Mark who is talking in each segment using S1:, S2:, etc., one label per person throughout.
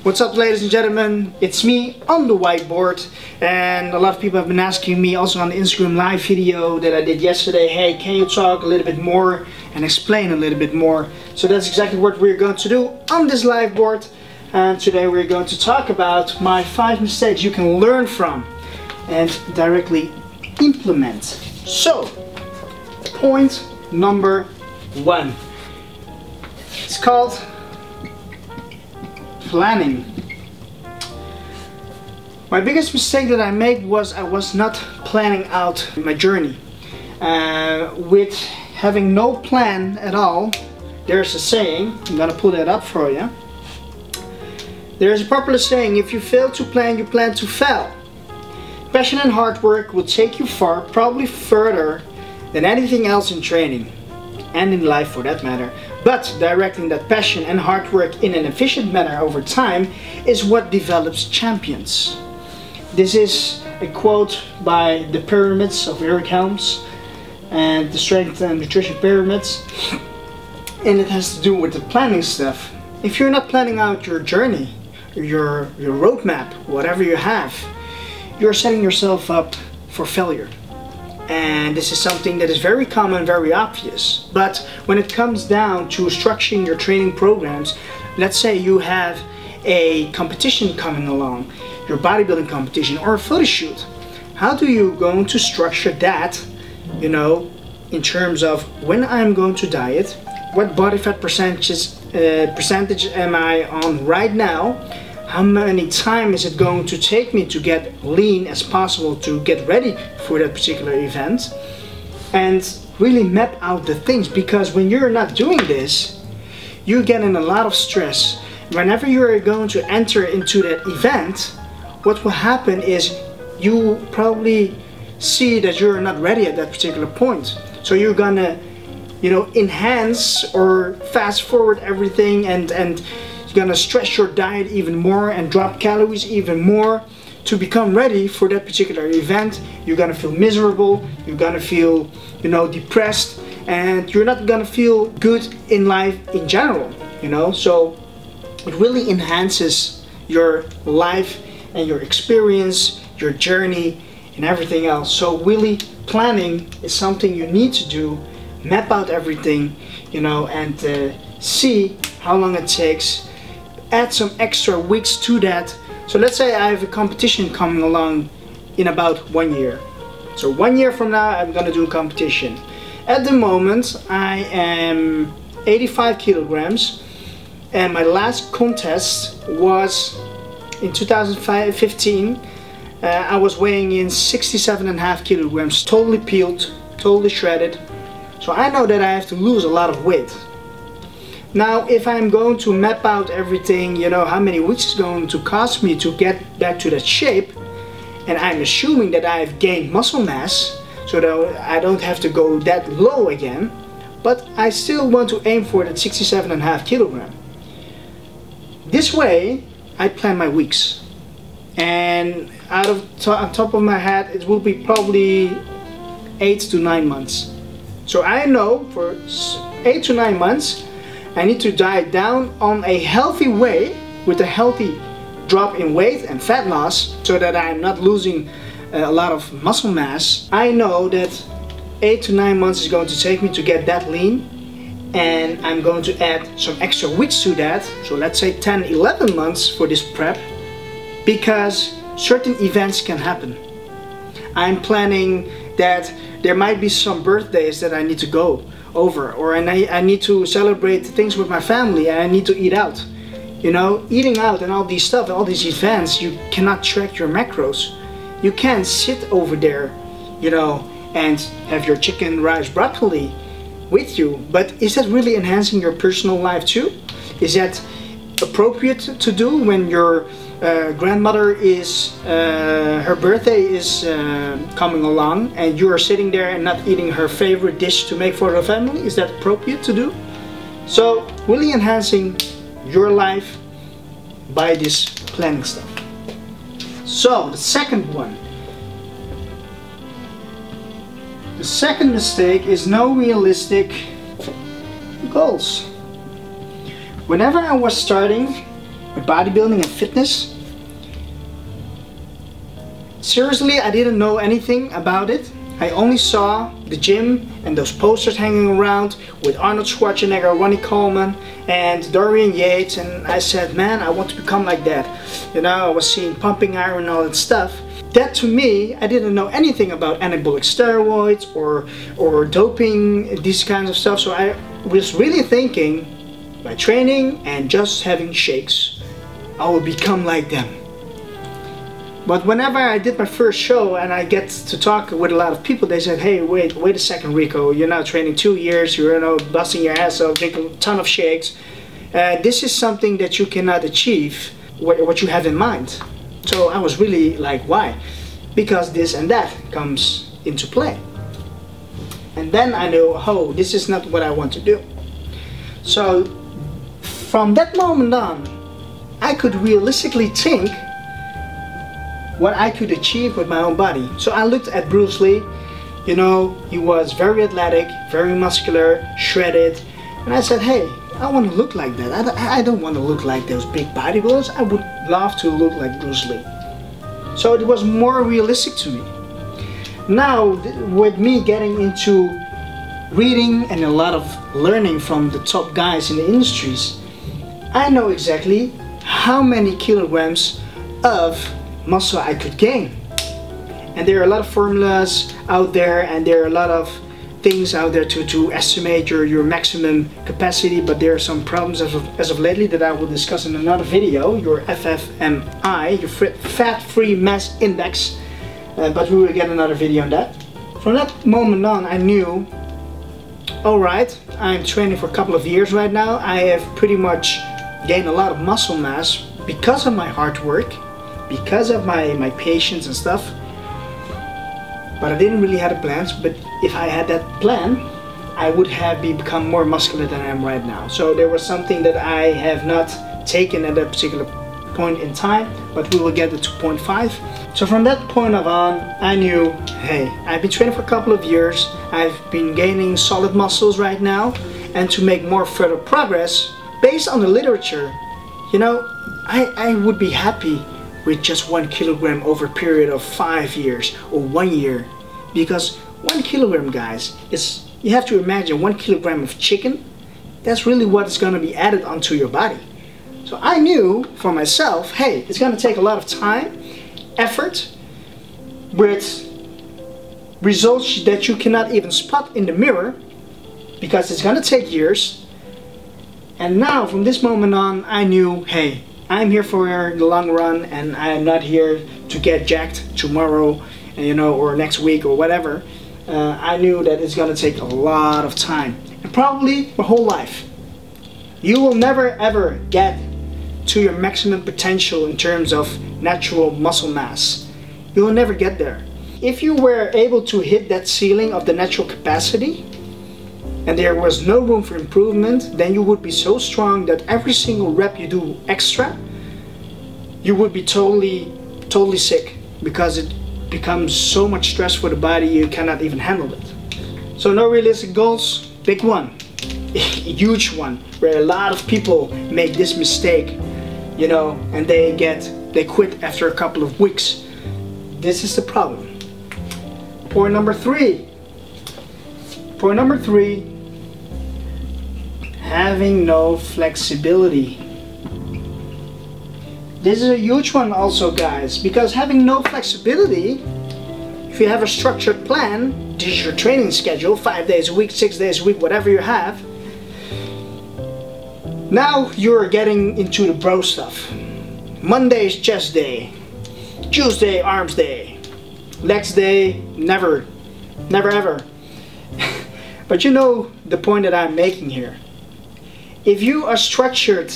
S1: What's up, ladies and gentlemen? It's me on the whiteboard, and a lot of people have been asking me also on the Instagram live video that I did yesterday, hey, can you talk a little bit more and explain a little bit more? So that's exactly what we're going to do on this live board, and today we're going to talk about my 5 mistakes you can learn from and directly implement. So, point number 1. It's called planning. My biggest mistake that I made was I was not planning out my journey. With having no plan at all, there's a saying, I'm gonna pull that up for you. There's a popular saying, if you fail to plan, you plan to fail. Passion and hard work will take you far, probably further than anything else in training, and in life for that matter. But directing that passion and hard work in an efficient manner over time is what develops champions. This is a quote by the Pyramids of Eric Helms and the Strength and Nutrition Pyramids, and it has to do with the planning stuff. If you're not planning out your journey, your roadmap, whatever you have, you're setting yourself up for failure. And this is something that is very common, very obvious. But when it comes down to structuring your training programs, let's say you have a competition coming along, your bodybuilding competition or a photo shoot. How do you going to structure that, you know, in terms of when I'm going to diet, what body fat percentage am I on right now, how many time is it going to take me to get lean as possible to get ready for that particular event, and really map out the things, because when you're not doing this, you get in a lot of stress. Whenever you're going to enter into that event, what will happen is you probably see that you're not ready at that particular point. So you're gonna, you know, enhance or fast forward everything, and you're gonna stress your diet even more and drop calories even more to become ready for that particular event. You're gonna feel miserable, you're gonna feel, you know, depressed, and you're not gonna feel good in life in general, you know. So it really enhances your life and your experience, your journey, and everything else. So really, planning is something you need to do. Map out everything, you know, and see how long it takes. Add some extra weeks to that. So let's say I have a competition coming along in about 1 year. So 1 year from now I'm gonna do a competition. At the moment I am 85 kilograms, and my last contest was in 2015. I was weighing in 67.5 kilograms, totally peeled, totally shredded. So I know that I have to lose a lot of weight. Now, if I'm going to map out everything, you know, how many weeks it's going to cost me to get back to that shape, and I'm assuming that I've gained muscle mass, so that I don't have to go that low again, but I still want to aim for that 67.5 kilogram. This way, I plan my weeks, and on top of my head, it will be probably 8 to 9 months. So I know for 8 to 9 months, I need to diet down on a healthy way with a healthy drop in weight and fat loss, so that I'm not losing a lot of muscle mass. I know that 8 to 9 months is going to take me to get that lean, and I'm going to add some extra weeks to that. So let's say 10-11 months for this prep, because certain events can happen. I'm planning that there might be some birthdays that I need to go over, or I need to celebrate things with my family, and I need to eat out. You know, eating out and all these stuff, all these events, you cannot track your macros. You can't sit over there, you know, and have your chicken, rice, broccoli with you. But is that really enhancing your personal life too? Is that appropriate to do when your grandmother is, her birthday is coming along, and you are sitting there and not eating her favorite dish to make for the family? Is that appropriate to do? So really enhancing your life by this planning stuff. So the second one. The second mistake is no realistic goals. Whenever I was starting, with bodybuilding and fitness. Seriously, I didn't know anything about it. I only saw the gym and those posters hanging around with Arnold Schwarzenegger, Ronnie Coleman and Dorian Yates, and I said, man, I want to become like that. You know, I was seeing pumping iron and all that stuff. That to me, I didn't know anything about anabolic steroids or doping, these kinds of stuff. So I was really thinking, by training and just having shakes, I will become like them. But whenever I did my first show and I get to talk with a lot of people, they said, hey, wait a second, Rico, you're now training 2 years, you're, you know, busting your ass off, drinking a ton of shakes. This is something that you cannot achieve, what you have in mind. So I was really like, why? Because this and that comes into play. And then I knew, oh, this is not what I want to do. So from that moment on, I could realistically think what I could achieve with my own body. So I looked at Bruce Lee. You know, he was very athletic, very muscular, shredded, and I said, hey, I want to look like that. I don't want to look like those big bodybuilders. I would love to look like Bruce Lee. So it was more realistic to me. Now, with me getting into reading and a lot of learning from the top guys in the industries, I know exactly how many kilograms of muscle I could gain. And there are a lot of formulas out there, and there are a lot of things out there to estimate your maximum capacity, but there are some problems as of lately that I will discuss in another video, your FFMI, your fat-free mass index, but we will get another video on that. From that moment on, I knew, alright, I'm training for a couple of years right now. I have pretty much gained a lot of muscle mass because of my hard work, because of my patience and stuff, but I didn't really have the plans. But if I had that plan, I would have become more muscular than I am right now. So there was something that I have not taken at that particular point in time, but we will get to 2.5. So from that point on, I knew, hey, I've been training for a couple of years, I've been gaining solid muscles right now, and to make more further progress, based on the literature, you know, I would be happy with just 1 kilogram over a period of 5 years or 1 year. Because 1 kilogram, guys, is, you have to imagine 1 kilogram of chicken, that's really what is going to be added onto your body. So I knew for myself, hey, it's going to take a lot of time, effort, with results that you cannot even spot in the mirror, because it's going to take years. And now from this moment on, I knew, hey, I'm here for the long run, and I'm not here to get jacked tomorrow, you know, or next week or whatever. I knew that it's gonna take a lot of time, and probably my whole life. You will never ever get to your maximum potential in terms of natural muscle mass. You will never get there. If you were able to hit that ceiling of the natural capacity, and there was no room for improvement, then you would be so strong that every single rep you do extra, you would be totally sick, because it becomes so much stress for the body, you cannot even handle it. So no realistic goals, big one, a huge one, where a lot of people make this mistake, you know, and they quit after a couple of weeks. This is the problem. Point number three, having no flexibility. This is a huge one also, guys, because having no flexibility, if you have a structured plan, this is your training schedule, 5 days a week, 6 days a week, whatever you have, now you're getting into the bro stuff. Monday is chest day, Tuesday arms day, legs day, never ever. But you know the point that I'm making here. If you are structured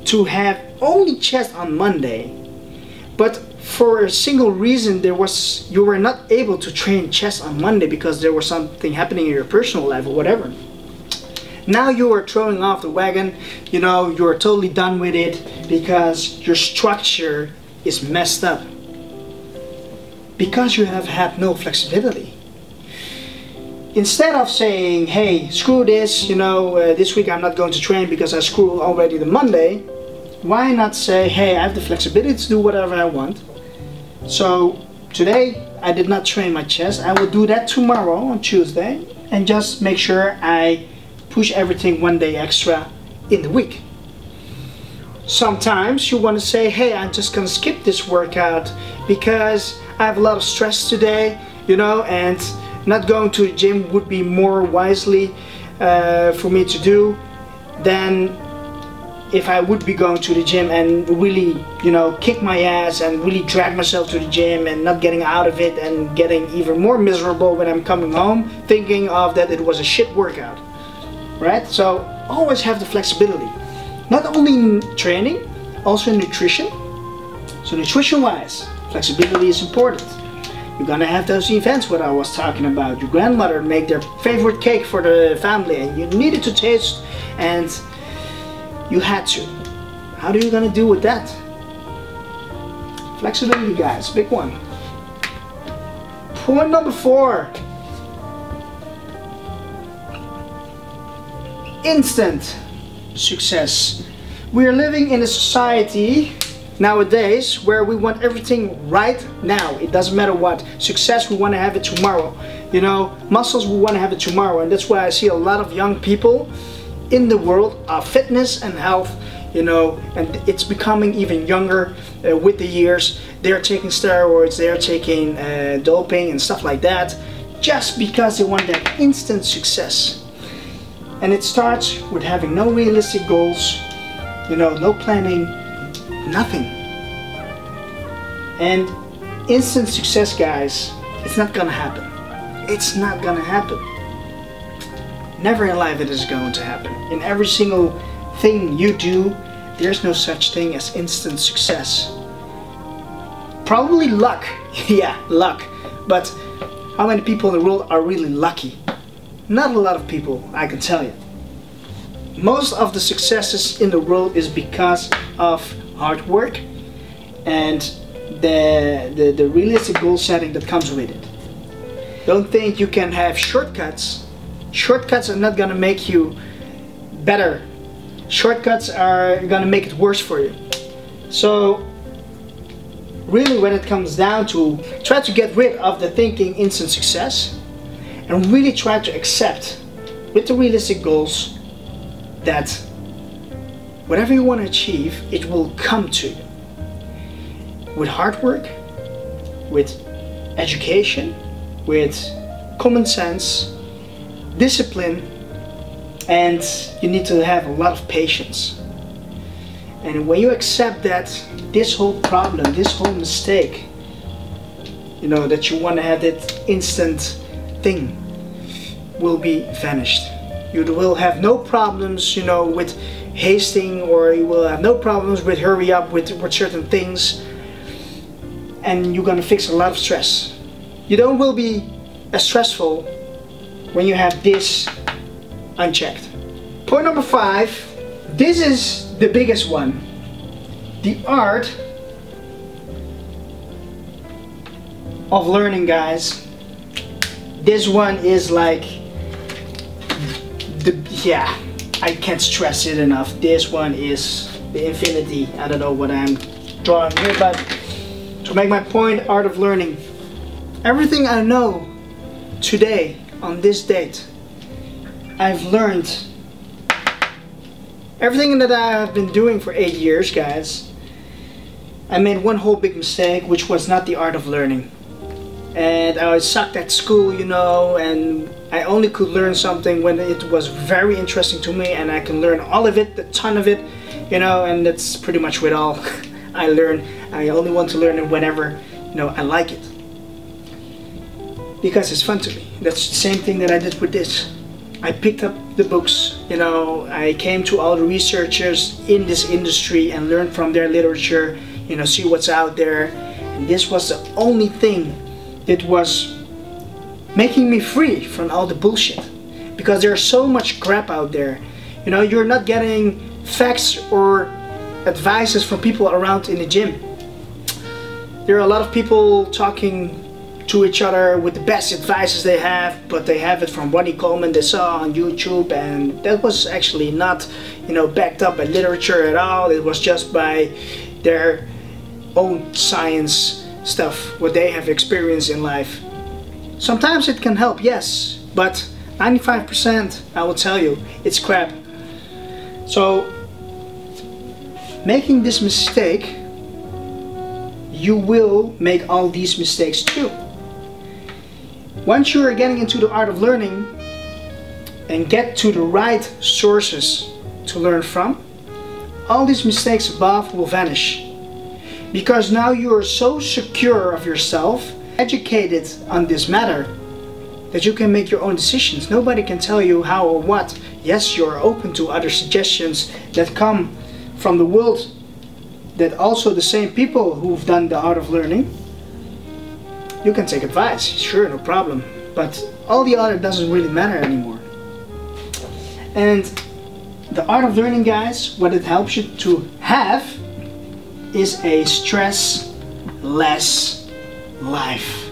S1: to have only chest on Monday, but for a single reason you were not able to train chest on Monday because there was something happening in your personal life or whatever, now you are throwing off the wagon, you know, you're totally done with it because your structure is messed up, because you have had no flexibility. Instead of saying, hey, screw this, you know, this week I'm not going to train because I screwed already the Monday, why not say, hey, I have the flexibility to do whatever I want. So today I did not train my chest. I will do that tomorrow on Tuesday, and just make sure I push everything one day extra in the week. Sometimes you want to say, hey, I'm just gonna skip this workout because I have a lot of stress today, you know, and not going to the gym would be more wisely for me to do than if I would be going to the gym and really, you know, kick my ass and really drag myself to the gym and not getting out of it and getting even more miserable when I'm coming home thinking of that it was a shit workout, right? So always have the flexibility, not only in training, also in nutrition. So nutrition wise, flexibility is important. You're gonna have those events what I was talking about. Your grandmother make their favorite cake for the family and you needed to taste, and you had to. How are you gonna do with that? Flexibility, guys, big one. Point number 4. Instant success. We are living in a society nowadays where we want everything right now. It doesn't matter what. Success, we want to have it tomorrow. You know, muscles, we want to have it tomorrow. And that's why I see a lot of young people in the world of fitness and health, you know, and it's becoming even younger with the years. They're taking steroids, they're taking doping and stuff like that, just because they want that instant success. And it starts with having no realistic goals, you know, no planning, nothing. And instant success, guys, it's not gonna happen. It's not gonna happen. Never in life it is going to happen. In every single thing you do, there's no such thing as instant success. Probably luck. Yeah, luck. But how many people in the world are really lucky? Not a lot of people, I can tell you. Most of the successes in the world is because of hard work and the realistic goal setting that comes with it. Don't think you can have shortcuts. Shortcuts are not gonna make you better. Shortcuts are gonna make it worse for you. So really, when it comes down to, try to get rid of the thinking instant success and really try to accept with the realistic goals that whatever you want to achieve, it will come to you. With hard work, with education, with common sense, discipline, and you need to have a lot of patience. And when you accept that this whole problem, this whole mistake, you know, that you want to have that instant thing will be vanished. You will have no problems, you know, with hasting, or you will have no problems with hurry up with certain things, and you're gonna fix a lot of stress. You don't will be as stressful when you have this unchecked. Point number 5, this is the biggest one. The art of learning, guys. This one is like, yeah, I can't stress it enough. This one is the infinity. I don't know what I'm drawing here, but to make my point, art of learning. Everything I know today, on this date, I've learned. Everything that I have been doing for 8 years, guys, I made one whole big mistake, which was not the art of learning. And I sucked at school, you know, and I only could learn something when it was very interesting to me and I can learn all of it, a ton of it, you know, and that's pretty much with all I learn. I only want to learn it whenever, you know, I like it. Because it's fun to me. That's the same thing that I did with this. I picked up the books, you know, I came to all the researchers in this industry and learned from their literature, you know, see what's out there. And this was the only thing that was making me free from all the bullshit. Because there's so much crap out there. You know, you're not getting facts or advices from people around in the gym. There are a lot of people talking to each other with the best advices they have, but they have it from Ronnie Coleman they saw on YouTube, and that was actually not, you know, backed up by literature at all. It was just by their own science stuff, what they have experienced in life. Sometimes it can help, yes, but 95%, I will tell you, it's crap. So, making this mistake, you will make all these mistakes too. Once you are getting into the art of learning and get to the right sources to learn from, all these mistakes above will vanish. Because now you are so secure of yourself, educated on this matter, that you can make your own decisions. Nobody can tell you how or what. Yes, you are open to other suggestions that come from the world, that also the same people who've done the art of learning. You can take advice, sure, no problem. But all the other doesn't really matter anymore. And the art of learning, guys, what it helps you to have is a stress-less life.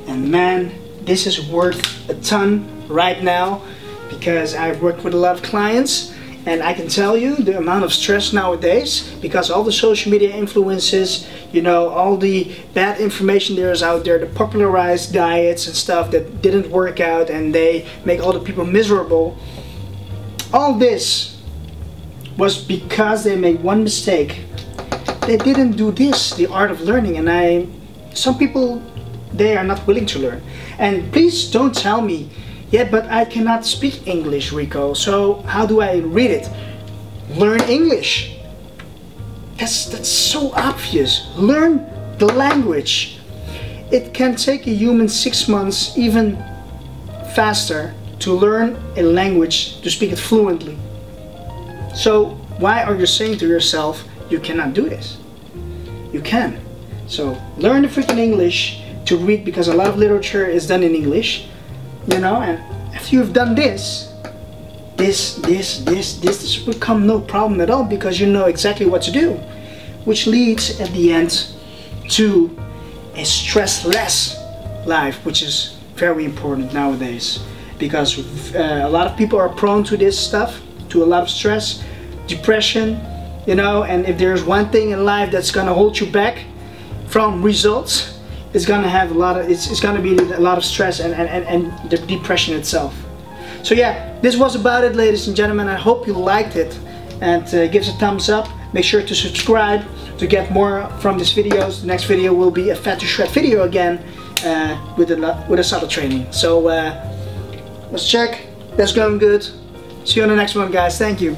S1: And man, this is worth a ton right now, because I've worked with a lot of clients, and I can tell you the amount of stress nowadays, because all the social media influences, you know, all the bad information there is out there, the popularized diets and stuff that didn't work out and they make all the people miserable. All this was because they made one mistake. They didn't do this, the art of learning, and some people, they are not willing to learn. And please don't tell me, yeah, but I cannot speak English, Rico, so how do I read it? Learn English. That's so obvious. Learn the language. It can take a human 6 months, even faster, to learn a language, to speak it fluently. So why are you saying to yourself, you cannot do this? You can. So learn the freaking English to read, because a lot of literature is done in English, you know, and if you've done this will become no problem at all, because you know exactly what to do, which leads at the end to a stressless life, which is very important nowadays, because a lot of people are prone to this stuff, to a lot of stress, depression, you know, and if there's one thing in life that's gonna hold you back from results, it's gonna have a lot of, it's gonna be a lot of stress and the depression itself. So yeah, this was about it, ladies and gentlemen. I hope you liked it, and give us a thumbs up. Make sure to subscribe to get more from these videos. The next video will be a fat to shred video again, with a subtle training. So let's check. That's going good. See you on the next one, guys. Thank you.